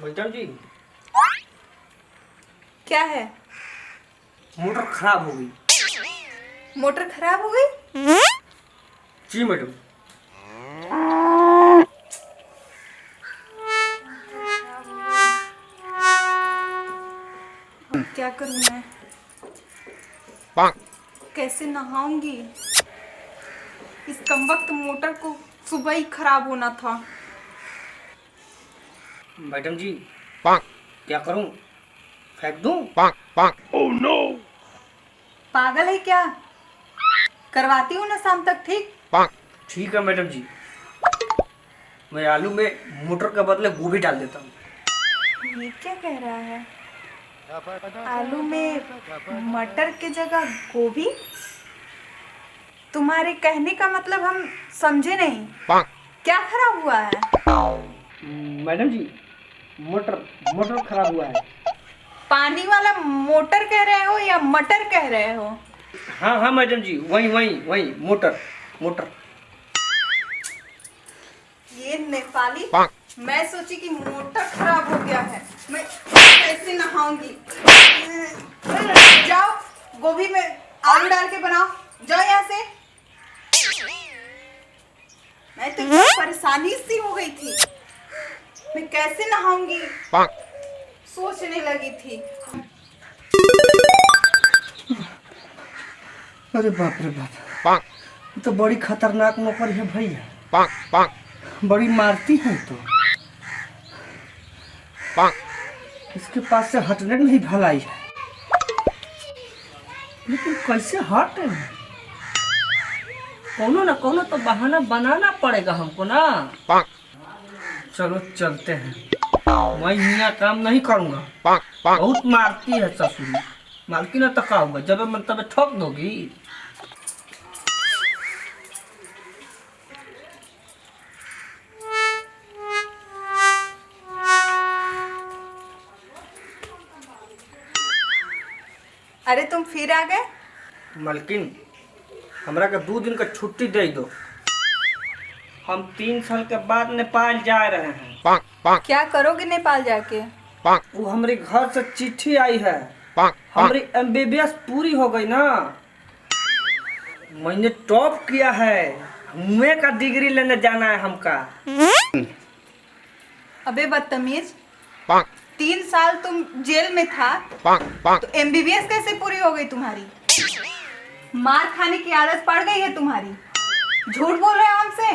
Madam जी, क्या है? Motor खराब हो गई। मोटर खराब हो गई? जी मैडम। अब क्या करूं मैं? कैसे नहाऊंगी? इस कमबख्त मोटर को सुबह ही खराब होना था। मैडम जी, क्या करूं? फेंक दूं? पागल है क्या? करवाती हूँ ना शाम तक ठीक। ठीक है मैडम जी, मैं आलू में मोटर के बदले गोभी डाल देता हूँ। ये क्या कह रहा है? आलू में मटर की जगह गोभी? तुम्हारे कहने का मतलब हम समझे नहीं। क्या खराब हुआ है? मैडम जी, मोटर मोटर खराब हुआ है। पानी वाला मोटर कह रहे हो या मटर कह रहे हो? हाँ हाँ मैडम जी, वही वही वही मोटर मोटर। ये नेपाली। मैं सोची कि मोटर खराब हो गया है। मैं कैसे नहाऊंगी? जाओ, गोभी में आलू डाल के बनाओ। जाओ यहाँ से। मैं तो इतनी परेशानी सी हो गई थी, मैं कैसे नहाऊंगी सोचने लगी थी। अरे बाप रे बाप, ये तो बड़ी खतरनाक नौकर है भैया। बड़ी मारती है तो। इसके पास से हटने नहीं भलाई है, लेकिन कैसे हटे? कोनो ना कोनो तो बहाना बनाना पड़ेगा हमको ना। चलो चलते हैं, मैं यहाँ काम नहीं करूँगा। बहुत मारती है ससुरी। मालकिन तो का होगा, जब मन तब ठोक दोगी। अरे तुम फिर आ गए? मालकिन, हमरा के 2 दिन का छुट्टी दे दो। हम 3 साल के बाद नेपाल जा रहे हैं। क्या करोगे नेपाल जाके? वो हमारे घर से चिट्ठी आई है। हमारी एमबीबीएस पूरी हो गई ना। मैंने टॉप किया है, मुए का डिग्री लेने जाना है हमका। अबे बदतमीज, 3 साल तुम जेल में था तो एमबीबीएस कैसे पूरी हो गई तुम्हारी? मार खाने की आदत पड़ गई है तुम्हारी। झूठ बोल रहे हो हमसे।